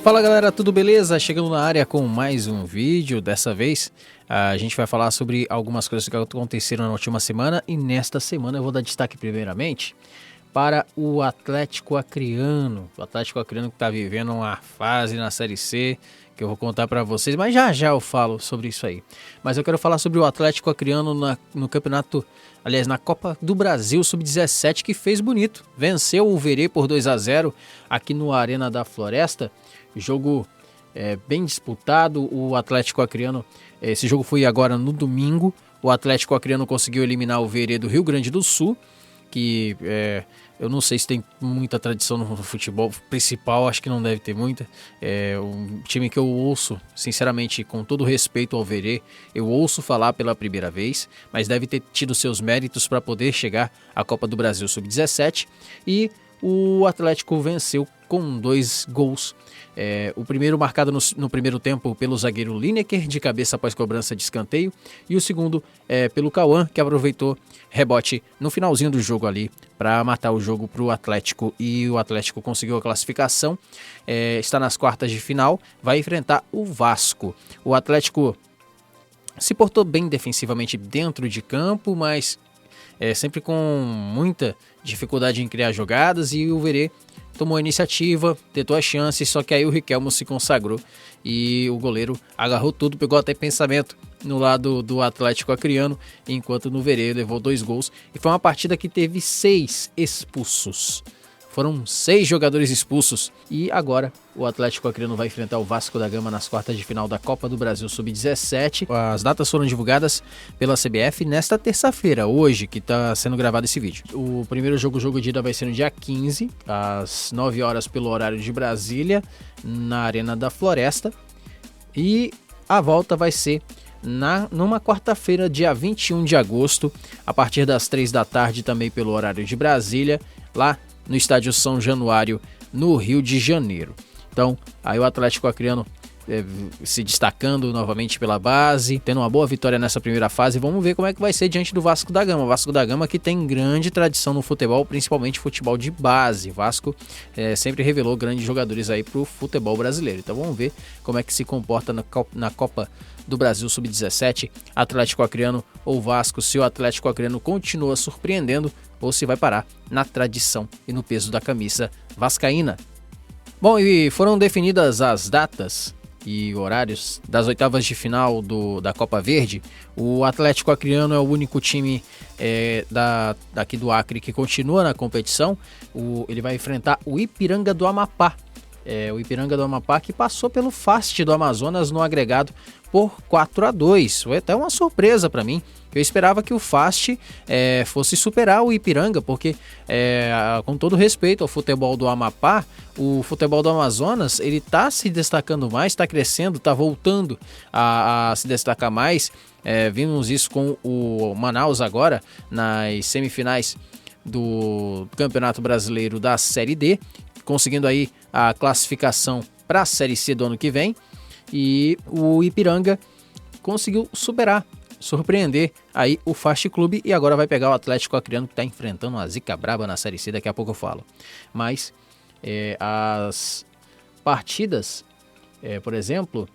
Fala galera, tudo beleza? Chegando na área com mais um vídeo. Dessa vez a gente vai falar sobre algumas coisas que aconteceram na última semana, e nesta semana eu vou dar destaque primeiramente para o Atlético Acreano. O Atlético Acreano que está vivendo uma fase na Série C que eu vou contar para vocês, mas já eu falo sobre isso aí. Mas eu quero falar sobre o Atlético Acreano no campeonato, aliás, na Copa do Brasil Sub-17, que fez bonito. Venceu o Verê por 2-0 aqui no Arena da Floresta. Jogo bem disputado. O Atlético Acreano, esse jogo foi agora no domingo. O Atlético Acreano conseguiu eliminar o Verê do Rio Grande do Sul, que eu não sei se tem muita tradição no futebol principal, acho que não deve ter muita. É um time que eu ouço, sinceramente, com todo respeito ao Verê, eu ouço falar pela primeira vez, mas deve ter tido seus méritos para poder chegar à Copa do Brasil Sub-17. E o Atlético venceu com 2 gols. O primeiro marcado no primeiro tempo pelo zagueiro Lineker, de cabeça após cobrança de escanteio. E o segundo pelo Cauã, que aproveitou rebote no finalzinho do jogo ali para matar o jogo para o Atlético. E o Atlético conseguiu a classificação, está nas quartas de final, vai enfrentar o Vasco. O Atlético se portou bem defensivamente dentro de campo, mas sempre com muita dificuldade em criar jogadas, e o Verê tomou a iniciativa, tentou as chances, só que aí o Riquelmo se consagrou e o goleiro agarrou tudo, pegou até pensamento no lado do Atlético Acreano, enquanto no Verê levou 2 gols. E foi uma partida que teve 6 expulsos. Foram 6 jogadores expulsos. E agora o Atlético Acreano vai enfrentar o Vasco da Gama nas quartas de final da Copa do Brasil Sub-17. As datas foram divulgadas pela CBF nesta terça-feira, hoje, que está sendo gravado esse vídeo. O primeiro jogo de ida vai ser no dia 15, às 9 horas pelo horário de Brasília, na Arena da Floresta. E a volta vai ser numa quarta-feira, dia 21 de agosto, a partir das 3 da tarde, também pelo horário de Brasília, lá no Estádio São Januário, no Rio de Janeiro. Então, aí o Atlético Acreano se destacando novamente pela base, tendo uma boa vitória nessa primeira fase. Vamos ver como é que vai ser diante do Vasco da Gama. O Vasco da Gama que tem grande tradição no futebol, principalmente futebol de base. O Vasco sempre revelou grandes jogadores aí pro futebol brasileiro. Então vamos ver como é que se comporta na Copa do Brasil Sub-17, Atlético Acreano ou Vasco, se o Atlético Acreano continua surpreendendo ou se vai parar na tradição e no peso da camisa vascaína. Bom, e foram definidas as datas e horários das oitavas de final da Copa Verde. O Atlético Acreano é o único time daqui do Acre que continua na competição. Ele vai enfrentar o Ipiranga do Amapá. O Ipiranga do Amapá, que passou pelo Fast do Amazonas no agregado por 4-2. Foi até uma surpresa para mim. Eu esperava que o Fast fosse superar o Ipiranga, porque com todo respeito ao futebol do Amapá, o futebol do Amazonas ele está se destacando mais, está crescendo, está voltando a se destacar mais. Vimos isso com o Manaus agora nas semifinais do Campeonato Brasileiro da Série D, conseguindo aí a classificação para a Série C do ano que vem. E o Ipiranga conseguiu surpreender aí o Fast Clube, e agora vai pegar o Atlético Acreano, que está enfrentando uma zica braba na Série C, daqui a pouco eu falo. Mas as partidas, por exemplo,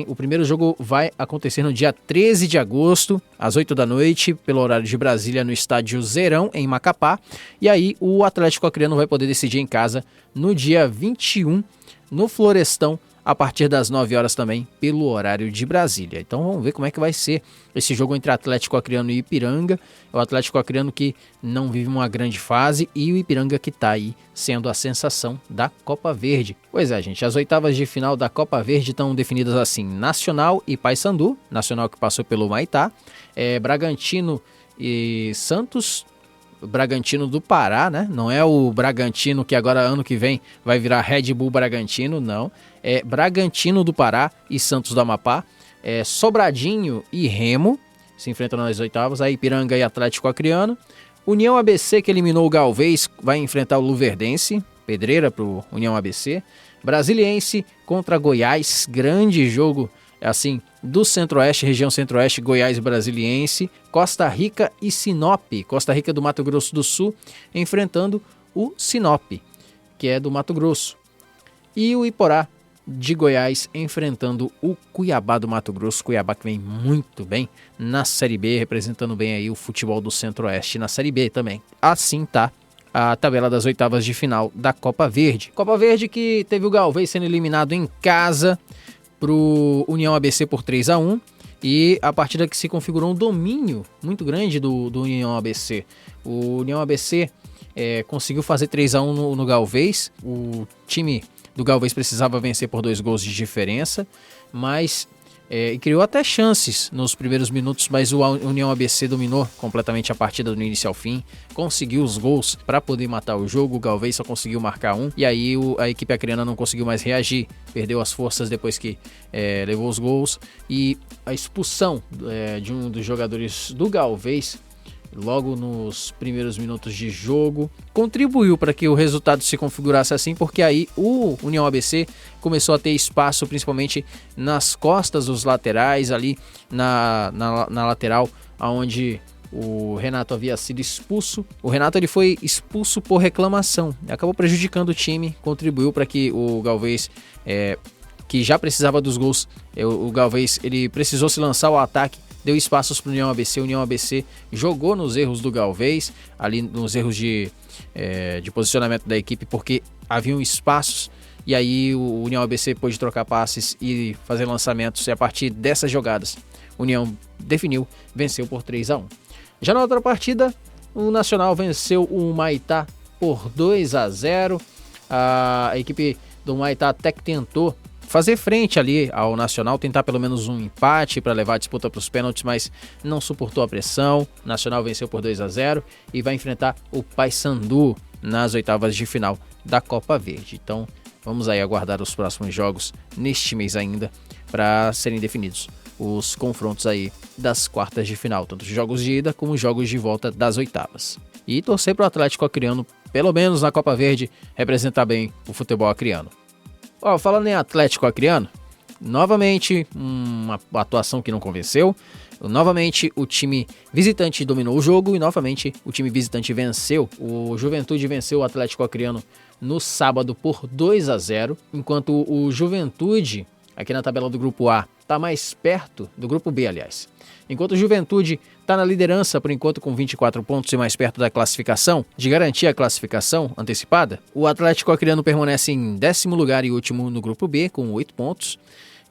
o primeiro jogo vai acontecer no dia 13 de agosto, às 8 da noite, pelo horário de Brasília, no estádio Zerão, em Macapá. E aí o Atlético Acreano vai poder decidir em casa no dia 21, no Florestão, a partir das 9 horas também, pelo horário de Brasília. Então vamos ver como é que vai ser esse jogo entre Atlético Acreano e Ipiranga. O Atlético Acreano que não vive uma grande fase, e o Ipiranga que está aí sendo a sensação da Copa Verde. Pois é, gente, as oitavas de final da Copa Verde estão definidas assim: Nacional e Paysandu. Nacional que passou pelo Maitá, Bragantino e Santos. Bragantino do Pará, né? Não é o Bragantino que agora ano que vem vai virar Red Bull Bragantino, não. É Bragantino do Pará e Santos do Amapá. Sobradinho e Remo se enfrentam nas oitavas. Aí Ipiranga e Atlético Acreano. União ABC, que eliminou o Galvez, vai enfrentar o Luverdense. Pedreira pro União ABC. Brasiliense contra Goiás, grande jogo assim do Centro-Oeste, região Centro-Oeste, Goiás e Brasiliense. Costa Rica e Sinop, Costa Rica do Mato Grosso do Sul, enfrentando o Sinop, que é do Mato Grosso. E o Iporá de Goiás enfrentando o Cuiabá do Mato Grosso. Cuiabá que vem muito bem na Série B, representando bem aí o futebol do Centro-Oeste na Série B também. Assim tá a tabela das oitavas de final da Copa Verde. Copa Verde que teve o Galvez sendo eliminado em casa pro União ABC por 3-1. E a partida que se configurou um domínio muito grande do União ABC. O União ABC conseguiu fazer 3-1 no Galvez. O time do Galvez precisava vencer por 2 gols de diferença, mas criou até chances nos primeiros minutos, mas o União ABC dominou completamente a partida do início ao fim, conseguiu os gols para poder matar o jogo. O Galvez só conseguiu marcar um, e aí a equipe acreana não conseguiu mais reagir, perdeu as forças depois que levou os gols, e a expulsão de um dos jogadores do Galvez logo nos primeiros minutos de jogo contribuiu para que o resultado se configurasse assim, porque aí o União ABC começou a ter espaço, principalmente nas costas dos laterais, ali na lateral, onde o Renato havia sido expulso. O Renato ele foi expulso por reclamação, acabou prejudicando o time, contribuiu para que o Galvez, que já precisava dos gols, o Galvez ele precisou se lançar ao ataque, deu espaços para o União ABC. O União ABC jogou nos erros do Galvez, ali nos erros de posicionamento da equipe, porque haviam espaços, e aí o União ABC pôde trocar passes e fazer lançamentos, e a partir dessas jogadas o União definiu, venceu por 3-1. Já na outra partida, o Nacional venceu o Maitá por 2-0. A equipe do Maitá até que tentou fazer frente ali ao Nacional, tentar pelo menos um empate para levar a disputa para os pênaltis, mas não suportou a pressão. O Nacional venceu por 2-0 e vai enfrentar o Paysandu nas oitavas de final da Copa Verde. Então vamos aí aguardar os próximos jogos neste mês ainda para serem definidos os confrontos aí das quartas de final, tanto os jogos de ida como os jogos de volta das oitavas. E torcer para o Atlético Acreano, pelo menos na Copa Verde, representar bem o futebol acreano. Falando em Atlético Acreano, novamente uma atuação que não convenceu. Novamente o time visitante dominou o jogo e novamente o time visitante venceu. O Juventude venceu o Atlético Acreano no sábado por 2-0, enquanto o Juventude, aqui na tabela do grupo A, está mais perto do grupo B, aliás. Enquanto o Juventude está na liderança por enquanto com 24 pontos e mais perto da classificação, de garantir a classificação antecipada, o Atlético Acreano permanece em 10º lugar e último no grupo B com 8 pontos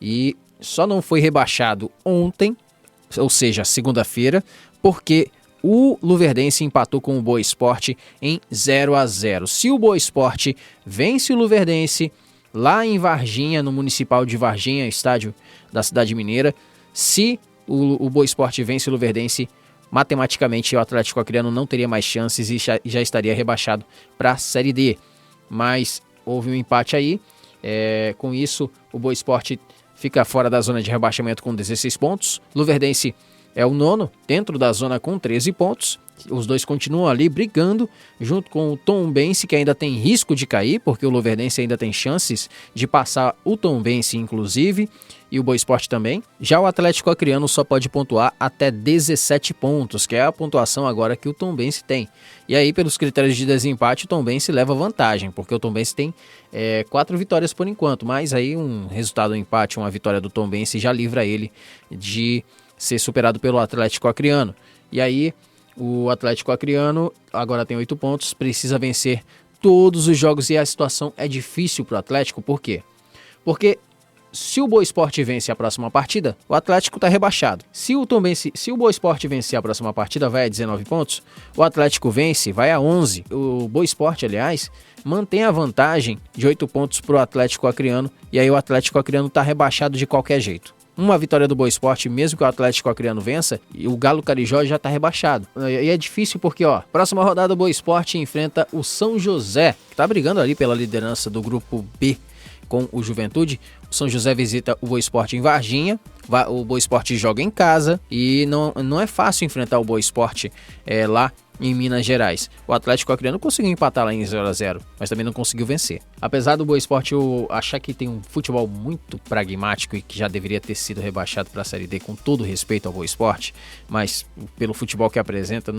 e só não foi rebaixado ontem, ou seja, segunda-feira, porque o Luverdense empatou com o Boa Esporte em 0-0. Se o Boa Esporte vence o Luverdense lá em Varginha, no Municipal de Varginha, estádio da cidade mineira, se o Boa Esporte vence o Luverdense, matematicamente o Atlético Acreano não teria mais chances e já estaria rebaixado para a Série D. Mas houve um empate aí, com isso o Boa Esporte fica fora da zona de rebaixamento com 16 pontos. Luverdense é o 9º, dentro da zona com 13 pontos. Os dois continuam ali brigando, junto com o Tombense, que ainda tem risco de cair, porque o Luverdense ainda tem chances de passar o Tombense, inclusive, e o Boa Esporte também. Já o Atlético Acreano só pode pontuar até 17 pontos, que é a pontuação agora que o Tombense tem. E aí, pelos critérios de desempate, o Tombense leva vantagem, porque o Tombense tem 4 vitórias por enquanto, mas aí um resultado, um empate, uma vitória do Tombense já livra ele de ser superado pelo Atlético Acreano. E aí, o Atlético Acreano agora tem 8 pontos, precisa vencer todos os jogos e a situação é difícil para o Atlético. Por quê? Porque se o Boa Esporte vence a próxima partida, o Atlético está rebaixado. Se o Boa Esporte vencer a próxima partida, vai a 19 pontos. O Atlético vence, vai a 11. O Boa Esporte, aliás, mantém a vantagem de 8 pontos para o Atlético Acreano. E aí o Atlético Acreano está rebaixado de qualquer jeito. Uma vitória do Boa Esporte, mesmo que o Atlético Acreano vença, e o Galo Carijó já está rebaixado. E é difícil porque, próxima rodada o Boa Esporte enfrenta o São José, que está brigando ali pela liderança do grupo B com o Juventude. O São José visita o Boa Esporte em Varginha, o Boa Esporte joga em casa e não é fácil enfrentar o Boa Esporte lá em Minas Gerais. O Atlético Acreano conseguiu empatar lá em 0-0, mas também não conseguiu vencer. Apesar do Boa Esporte eu achar que tem um futebol muito pragmático e que já deveria ter sido rebaixado para a Série D, com todo respeito ao Boa Esporte, mas pelo futebol que apresenta,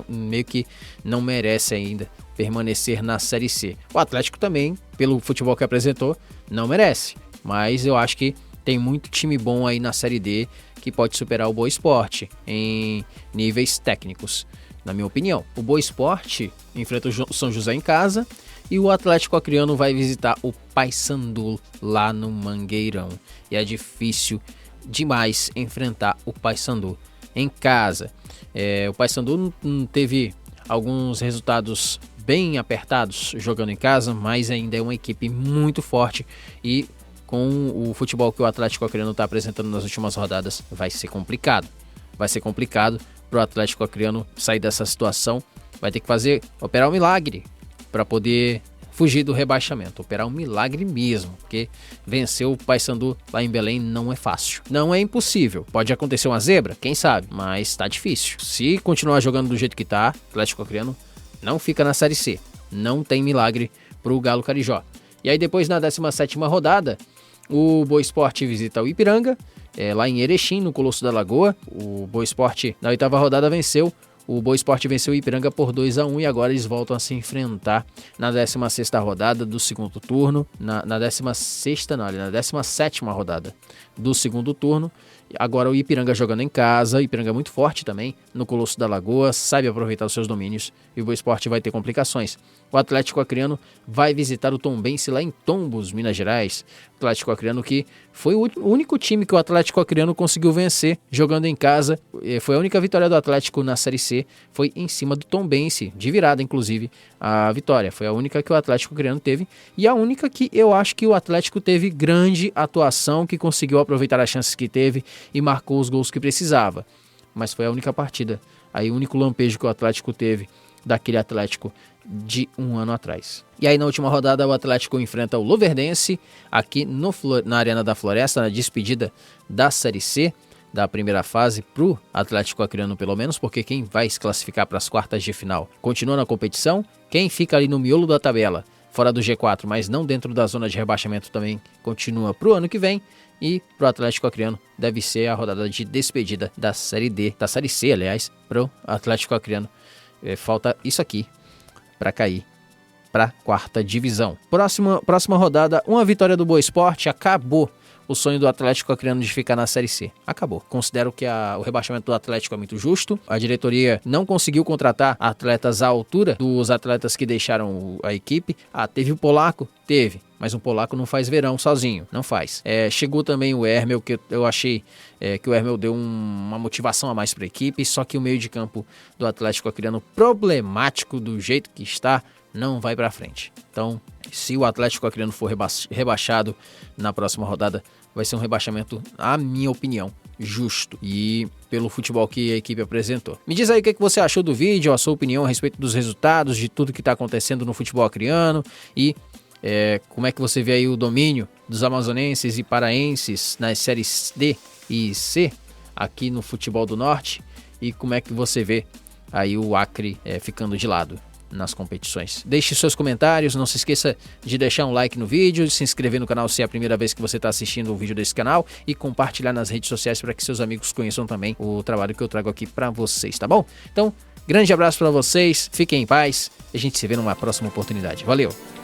meio que não merece ainda permanecer na Série C. O Atlético também, pelo futebol que apresentou, não merece, mas eu acho que tem muito time bom aí na Série D que pode superar o Boa Esporte em níveis técnicos. Na minha opinião, o Boa Esporte enfrenta o São José em casa e o Atlético Acreano vai visitar o Paysandu lá no Mangueirão. E é difícil demais enfrentar o Paysandu em casa. O Paysandu teve alguns resultados bem apertados jogando em casa, mas ainda é uma equipe muito forte e com o futebol que o Atlético Acreano está apresentando nas últimas rodadas, vai ser complicado. Vai ser complicado para o Atlético Acreano sair dessa situação. Vai ter que operar um milagre para poder fugir do rebaixamento. Operar um milagre mesmo, porque vencer o Paysandu lá em Belém não é fácil. Não é impossível. Pode acontecer uma zebra, quem sabe, mas está difícil. Se continuar jogando do jeito que está, o Atlético Acreano não fica na Série C. Não tem milagre para o Galo Carijó. E aí depois na 17ª rodada, o Boa Esporte visita o Ipiranga, lá em Erechim, no Colosso da Lagoa. O Boa Esporte, na 8ª rodada, venceu. O Boa Esporte venceu o Ipiranga por 2-1 e agora eles voltam a se enfrentar na 16ª rodada do segundo turno. Na 17ª rodada do segundo turno. Agora o Ipiranga jogando em casa, o Ipiranga é muito forte também, no Colosso da Lagoa, sabe aproveitar os seus domínios e o Boa Esporte vai ter complicações. O Atlético Acreano vai visitar o Tombense lá em Tombos, Minas Gerais. O Atlético Acreano que foi o único time que o Atlético Acreano conseguiu vencer jogando em casa. Foi a única vitória do Atlético na Série C, foi em cima do Tombense, de virada inclusive a vitória. Foi a única que o Atlético Acreano teve e a única que eu acho que o Atlético teve grande atuação, que conseguiu aproveitar as chances que teve e marcou os gols que precisava. Mas foi a única partida, aí o único lampejo que o Atlético teve daquele Atlético de um ano atrás. E aí na última rodada o Atlético enfrenta o Luverdense aqui na Arena da Floresta, na despedida da Série C, da primeira fase pro Atlético Acreano pelo menos, porque quem vai se classificar para as quartas de final continua na competição, quem fica ali no miolo da tabela, fora do G4, mas não dentro da zona de rebaixamento também continua pro ano que vem. E pro Atlético Acreano deve ser a rodada de despedida da Série D, da Série C, aliás, pro Atlético Acreano. Falta isso aqui para cair para quarta divisão. Próxima rodada, uma vitória do Boa Esporte, acabou o sonho do Atlético Acreano de ficar na Série C. Acabou. Considero que o rebaixamento do Atlético é muito justo. A diretoria não conseguiu contratar atletas à altura dos atletas que deixaram a equipe. Teve o Polaco? Teve. Mas um polaco não faz verão sozinho, não faz. Chegou também o Hermel, que eu achei que o Hermel deu uma motivação a mais para a equipe, só que o meio de campo do Atlético Acreano, problemático do jeito que está, não vai para frente. Então, se o Atlético Acreano for rebaixado na próxima rodada, vai ser um rebaixamento, na minha opinião, justo e pelo futebol que a equipe apresentou. Me diz aí o que você achou do vídeo, a sua opinião a respeito dos resultados, de tudo que está acontecendo no futebol acreano e como é que você vê aí o domínio dos amazonenses e paraenses nas séries D e C aqui no futebol do Norte e como é que você vê aí o Acre ficando de lado nas competições. Deixe seus comentários, não se esqueça de deixar um like no vídeo, de se inscrever no canal se é a primeira vez que você está assistindo o vídeo desse canal e compartilhar nas redes sociais para que seus amigos conheçam também o trabalho que eu trago aqui para vocês, tá bom? Então, grande abraço para vocês, fiquem em paz e a gente se vê numa próxima oportunidade. Valeu!